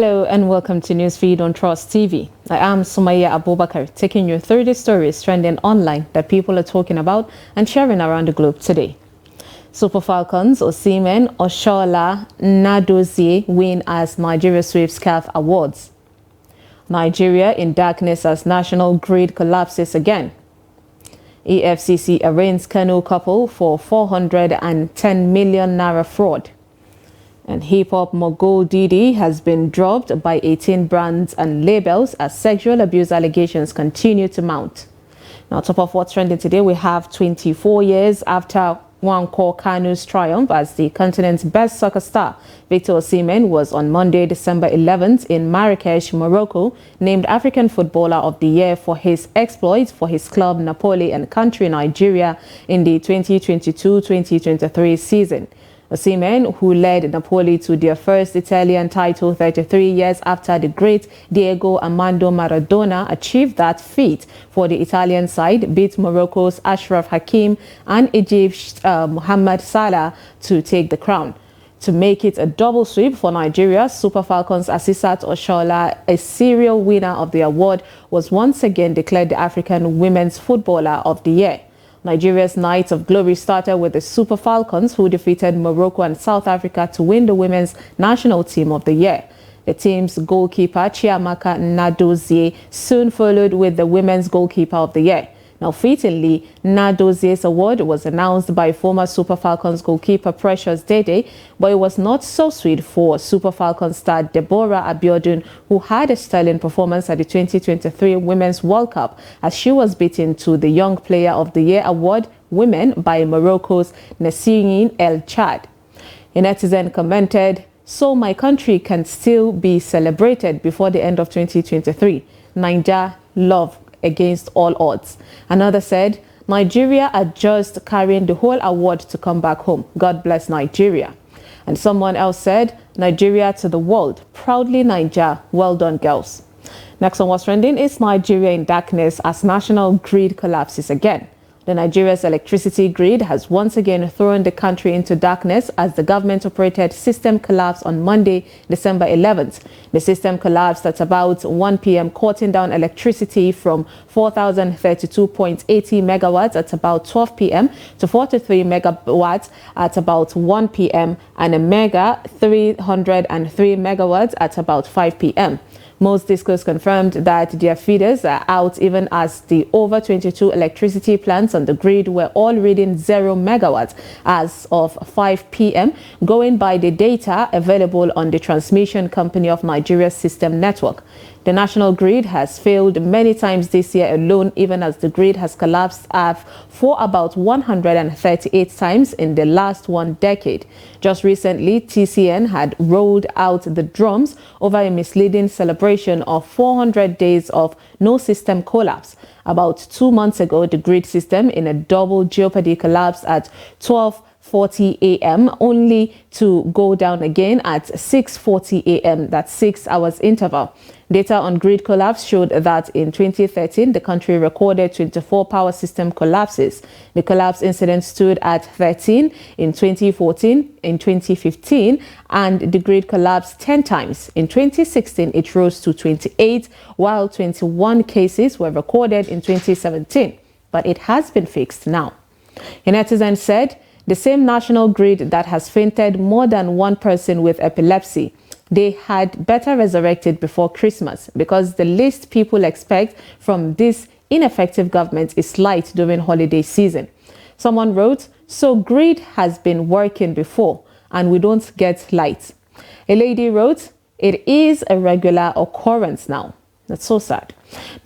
Hello and welcome to Newsfeed on Trust TV. I am Sumaya Abubakar, taking you through the stories trending online that people are talking about and sharing around the globe today. Super Falcons, Osimhen, Oshoala, Nadozie win as Nigeria sweeps CAF awards. Nigeria in darkness as national grid collapses again. EFCC arraigns Kano couple for 410 million naira fraud. And hip-hop mogul Didi has been dropped by 18 brands and labels as sexual abuse allegations continue to mount. Now, top of what's trending today, we have 24 years after Nwankwo Kanu's triumph as the continent's best soccer star. Victor Osimhen was on Monday, December 11th in Marrakesh, Morocco, named African Footballer of the Year for his exploits for his club Napoli and country Nigeria in the 2022-2023 season. Osimhen, who led Napoli to their first Italian title 33 years after the great Diego Armando Maradona achieved that feat for the Italian side, beat Morocco's Achraf Hakimi and Egypt's Mohamed Salah to take the crown. To make it a double sweep for Nigeria, Super Falcons Asisat Oshoala, a serial winner of the award, was once again declared the African Women's Footballer of the Year. Nigeria's Night of Glory started with the Super Falcons, who defeated Morocco and South Africa to win the Women's National Team of the Year. The team's goalkeeper, Chiamaka Nadozie, soon followed with the Women's Goalkeeper of the Year. Now, fittingly, Nadozie's award was announced by former Super Falcons goalkeeper Precious Dede, but it was not so sweet for Super Falcons star Deborah Abiodun, who had a sterling performance at the 2023 Women's World Cup as she was beaten to the Young Player of the Year award women by Morocco's Nesrine El Chad. A netizen commented, "So my country can still be celebrated before the end of 2023. Naija love against all odds." Another said, "Nigeria are just carrying the whole award to come back home. God bless Nigeria." And someone else said, "Nigeria to the world. Proudly Naija. Well done, girls." Next on what's trending is Nigeria in darkness as national grid collapses again. The Nigeria's electricity grid has once again thrown the country into darkness as the government-operated system collapsed on Monday, December 11th. The system collapsed at about 1 p.m., cutting down electricity from 4,032.80 megawatts at about 12 p.m. to 43 megawatts at about 1 p.m. and a mega 303 megawatts at about 5 p.m. Most discos confirmed that their feeders are out even as the over 22 electricity plants on the grid were all reading 0 megawatts as of 5 p.m., going by the data available on the Transmission Company of Nigeria's system network. The national grid has failed many times this year alone, even as the grid has collapsed for about 138 times in the last 1 decade. Just recently, TCN had rolled out the drums over a misleading celebration of 400 days of no system collapse. About 2 months ago, the grid system in a double jeopardy collapsed at 12:40 a.m. only to go down again at 6:40 a.m. That's 6 hours interval. Data on grid collapse showed that in 2013, the country recorded 24 power system collapses. The collapse incident stood at 13 in 2014, in 2015, and the grid collapsed 10 times. In 2016, it rose to 28, while 21 cases were recorded in 2017. But it has been fixed now. A netizen said, "The same national grid that has fainted more than one person with epilepsy, they had better resurrect it before Christmas, because the least people expect from this ineffective government is light during holiday season." Someone wrote, "So grid has been working before and we don't get light." A lady wrote, "It is a regular occurrence now." That's so sad.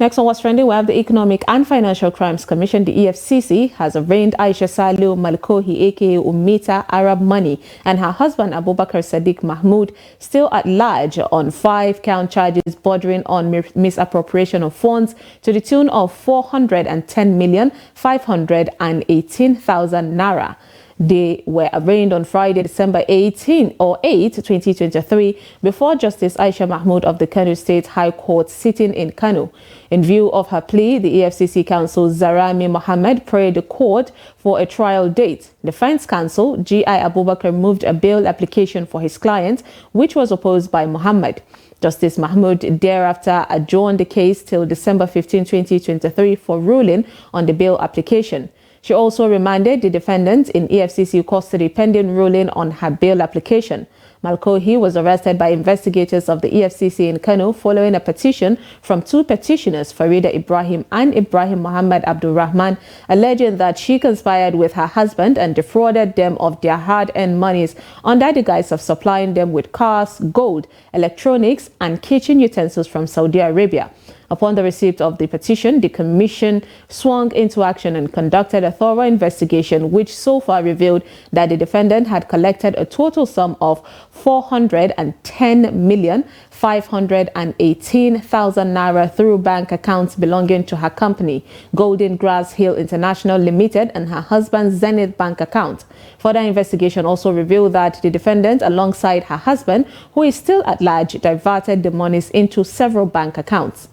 Next on what's trending, we have the Economic and Financial Crimes Commission, the EFCC, has arraigned Aisha Saliu Malkohi, aka Umita Arab Money, and her husband Abubakar Sadiq Mahmood, still at large on 5-count charges bordering on misappropriation of funds to the tune of 410,518,000 naira. They were arraigned on Friday, December 8, 2023, before Justice Aisha Mahmood of the Kano State High Court sitting in Kano. In view of her plea, the EFCC counsel Zarami Mohammed prayed the court for a trial date. Defense counsel G.I. Abubakar moved a bail application for his client, which was opposed by Mohammed. Justice Mahmood thereafter adjourned the case till December 15, 2023 for ruling on the bail application. She also remanded the defendant in EFCC custody pending ruling on her bail application. Malkohi was arrested by investigators of the EFCC in Kano following a petition from two petitioners, Farida Ibrahim and Ibrahim Muhammad Abdul Rahman, alleging that she conspired with her husband and defrauded them of their hard-earned monies under the guise of supplying them with cars, gold, electronics, and kitchen utensils from Saudi Arabia. Upon the receipt of the petition, the commission swung into action and conducted a thorough investigation, which so far revealed that the defendant had collected a total sum of 410,518,000 naira through bank accounts belonging to her company, Golden Grass Hill International Limited, and her husband's Zenith Bank account. Further investigation also revealed that the defendant, alongside her husband, who is still at large, diverted the monies into several bank accounts.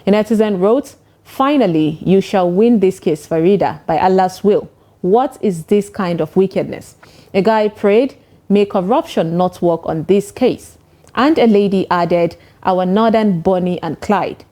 A netizen wrote, "Finally, you shall win this case, Farida, by Allah's will. What is this kind of wickedness?" A guy prayed, "May corruption not work on this case." And a lady added, "Our northern Bonnie and Clyde."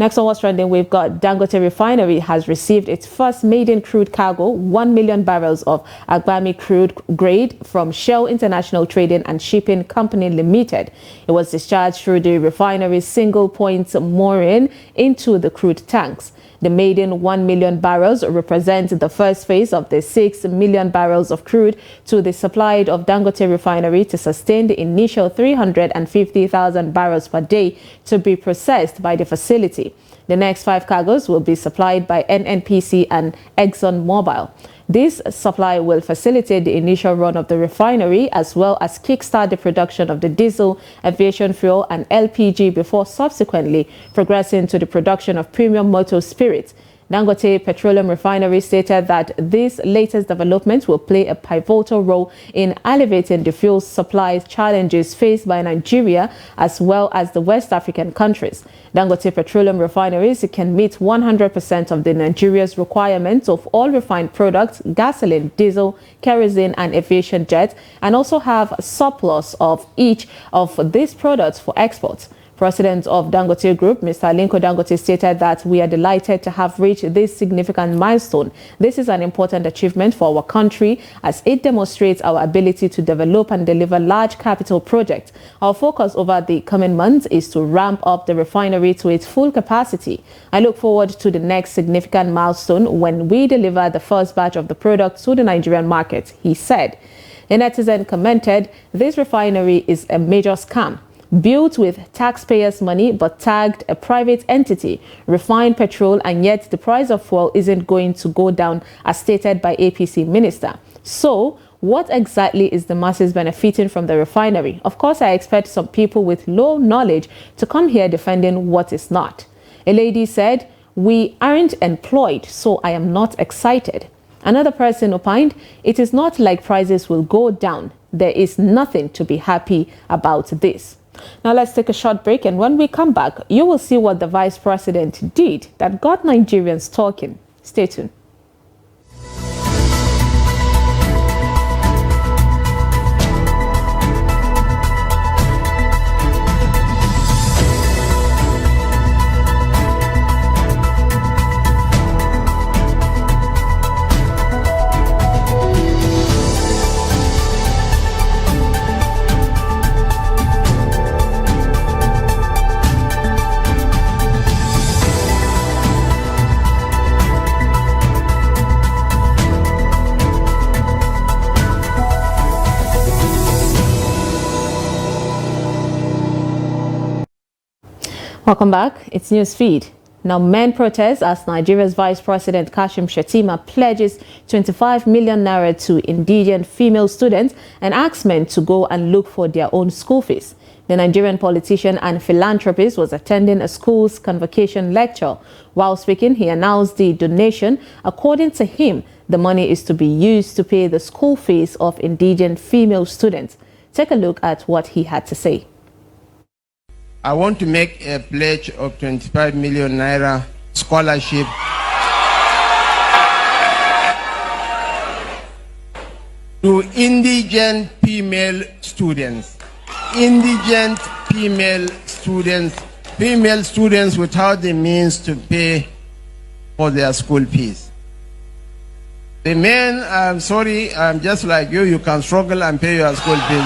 Next on What's Trending, we've got Dangote Refinery has received its first maiden crude cargo, 1 million barrels of Agbami crude grade from Shell International Trading and Shipping Company Limited. It was discharged through the refinery's single point mooring into the crude tanks. The maiden 1 million barrels represents the first phase of the 6 million barrels of crude to the supply of Dangote Refinery to sustain the initial 350,000 barrels per day to be processed by the facility. The next 5 cargoes will be supplied by NNPC and ExxonMobil. This supply will facilitate the initial run of the refinery as well as kickstart the production of the diesel, aviation fuel and LPG before subsequently progressing to the production of premium motor spirits. Dangote Petroleum Refinery stated that this latest development will play a pivotal role in alleviating the fuel supply challenges faced by Nigeria as well as the West African countries. Dangote Petroleum Refineries can meet 100% of the Nigeria's requirements of all refined products, gasoline, diesel, kerosene and aviation jet, and also have a surplus of each of these products for export. President of Dangote Group, Mr. Aliko Dangote, stated that we are delighted to have reached this significant milestone. This is an important achievement for our country as it demonstrates our ability to develop and deliver large capital projects. Our focus over the coming months is to ramp up the refinery to its full capacity. I look forward to the next significant milestone when we deliver the first batch of the product to the Nigerian market, he said. A netizen commented, "This refinery is a major scam. Built with taxpayers' money but tagged a private entity, refined petrol, and yet the price of fuel isn't going to go down as stated by APC minister. So, what exactly is the masses benefiting from the refinery? Of course, I expect some people with low knowledge to come here defending what is not." A lady said, "We aren't employed, so I am not excited." Another person opined, "It is not like prices will go down. There is nothing to be happy about this." Now let's take a short break, and when we come back, you will see what the Vice President did that got Nigerians talking. Stay tuned. Welcome back. It's Newsfeed. Now, men protest as Nigeria's Vice President Kashim Shettima pledges 25 million naira to indigent female students and asks men to go and look for their own school fees. The Nigerian politician and philanthropist was attending a school's convocation lecture. While speaking, he announced the donation. According to him, the money is to be used to pay the school fees of indigent female students. Take a look at what he had to say. I want to make a pledge of 25 million naira scholarship to indigent female students. Indigent female students without the means to pay for their school fees. The men, I'm sorry, I'm just like you can struggle and pay your school fees.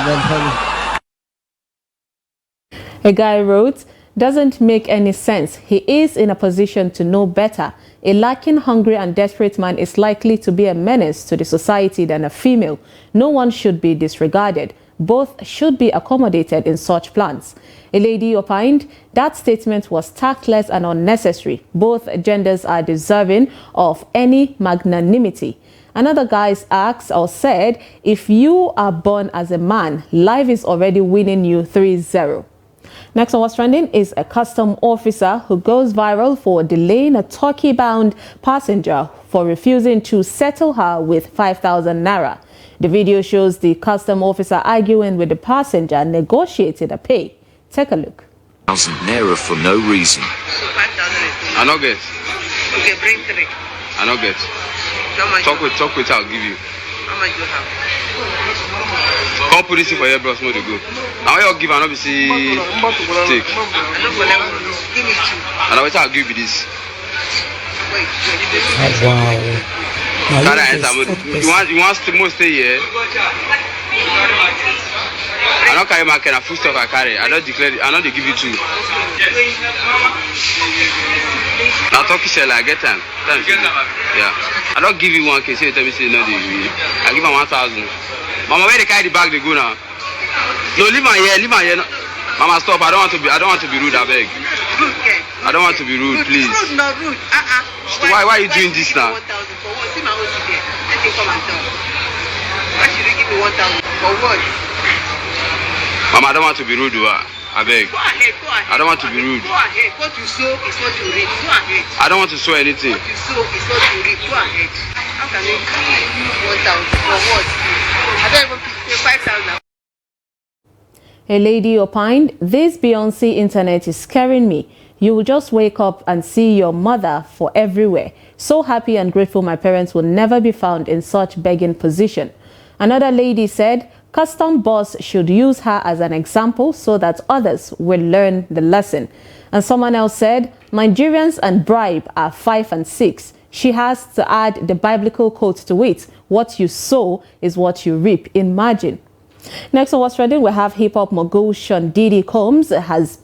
A guy wrote, "Doesn't make any sense. He is in a position to know better. A lacking, hungry and desperate man is likely to be a menace to the society than a female. No one should be disregarded. Both should be accommodated in such plans." A lady opined, "That statement was tactless and unnecessary. Both genders are deserving of any magnanimity." Another guy asked or said, "If you are born as a man, life is already winning you 3-0. Next on What's Trending is a custom officer who goes viral for delaying a Turkey-bound passenger for refusing to settle her with 5,000 naira. The video shows the custom officer arguing with the passenger and negotiating a pay. Take a look. 1,000 naira for no reason. So 5,000. I not get. Okay, bring 3. I not get. How much? Talk with I'll give you. How much you have? Come put this in for your bros, more to go. Now you give and obviously take. I don't go level. Give me 2. And I I'll give you this. Wait. Wow. Cara, you want to most stay here? I don't carry my kind of food stuff I carry. I don't declare. I know they give you 2. Now Turkey shell I get time. Yeah. I don't give you 1K. Say tell me say no. I give her 1,000. Mama, where they carry the bag they go now? No, leave my here. No. Mama, stop. I don't want to be rude. I beg. I don't want to be rude, please. Rude, not rude. Why are you doing this now? 1,000 for what? See my OC there. Let me come and talk. Why should you give me 1,000 for what? Mama, I don't want to be rude. I beg. Go ahead. I don't want to be rude. Go ahead. What you sow is what you reap. Go ahead. I don't want to sow anything. What you sow is what you reap. Go ahead. How can you give 1,000 for what? I don't even pay 5,000. A lady opined, "This Beyonce internet is scaring me. You will just wake up and see your mother for everywhere. So happy and grateful my parents will never be found in such begging position." Another lady said, "Custom boss should use her as an example so that others will learn the lesson." And someone else said, "Nigerians and bribe are 5 and 6. She has to add the biblical quote to it. What you sow is what you reap. Imagine." Next on What's Trending, we have hip-hop mogul Sean Diddy Combs has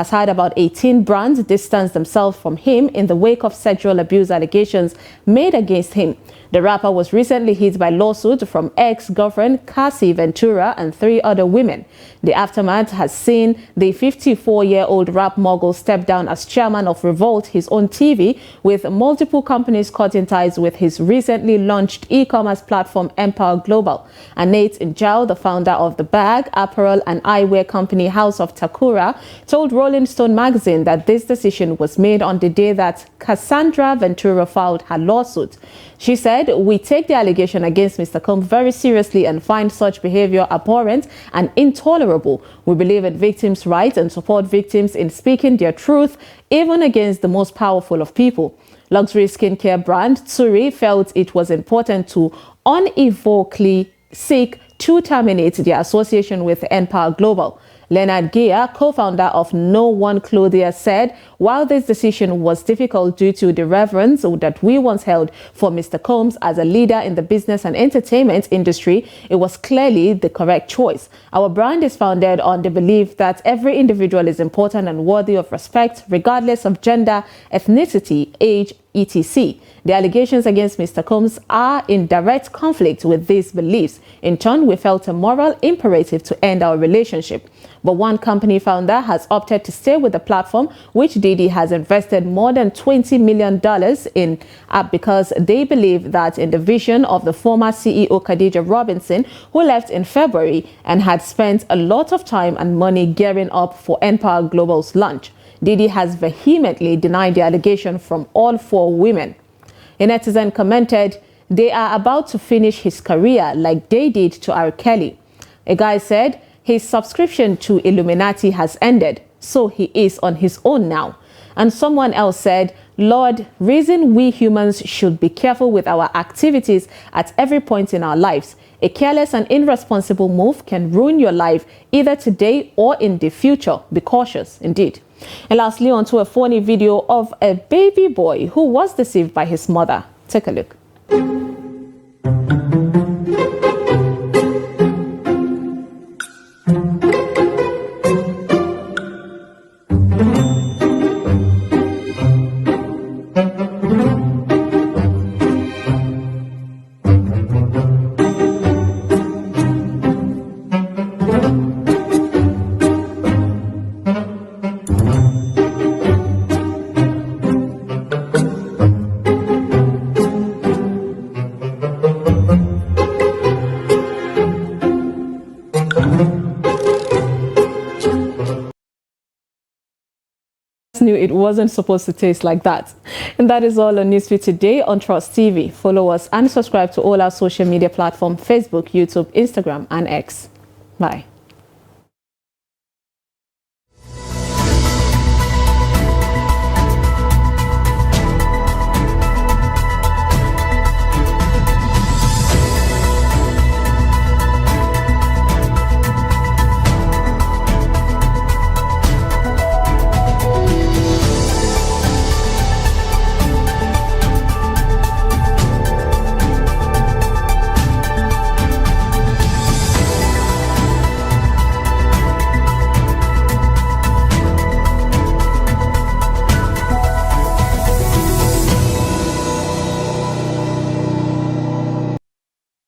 had about 18 brands distance themselves from him in the wake of sexual abuse allegations made against him. The rapper was recently hit by lawsuit from ex-girlfriend Cassie Ventura and 3 other women. The aftermath has seen the 54-year-old rap mogul step down as chairman of Revolt, his own TV, with multiple companies cutting ties with his recently launched e-commerce platform Empower Global. And Nate Njau, the founder of the bag, apparel and eyewear company House of Takura, told Rolling Stone magazine that this decision was made on the day that Cassandra Ventura filed her lawsuit. She said, "We take the allegation against Mr. Combs very seriously and find such behavior abhorrent and intolerable. We believe in victims' rights and support victims in speaking their truth, even against the most powerful of people." Luxury skincare brand Tsuri felt it was important to unequivocally seek to terminate their association with Empower Global. Leonard Gia, co-founder of No One Clothier, said, "While this decision was difficult due to the reverence that we once held for Mr. Combs as a leader in the business and entertainment industry, it was clearly the correct choice. Our brand is founded on the belief that every individual is important and worthy of respect, regardless of gender, ethnicity, age, etc. The allegations against Mr. Combs are in direct conflict with these beliefs. In turn, we felt a moral imperative to end our relationship." But one company founder has opted to stay with the platform, which Diddy has invested more than $20 million in because they believe that in the vision of the former CEO Khadija Robinson, who left in February and had spent a lot of time and money gearing up for Empower Global's launch. Diddy has vehemently denied the allegation from all 4 women. A netizen commented, "They are about to finish his career like they did to R. Kelly." A guy said, "His subscription to Illuminati has ended, so he is on his own now." And someone else said, "Lord, reason we humans should be careful with our activities at every point in our lives. A careless and irresponsible move can ruin your life either today or in the future. Be cautious indeed. And lastly, on to a funny video of a baby boy who was deceived by his mother. Take a look. Knew it wasn't supposed to taste like that. And that is all on Newsfeed today on Trust TV. Follow us and subscribe to all our social media platforms: Facebook, YouTube, Instagram, and X. Bye.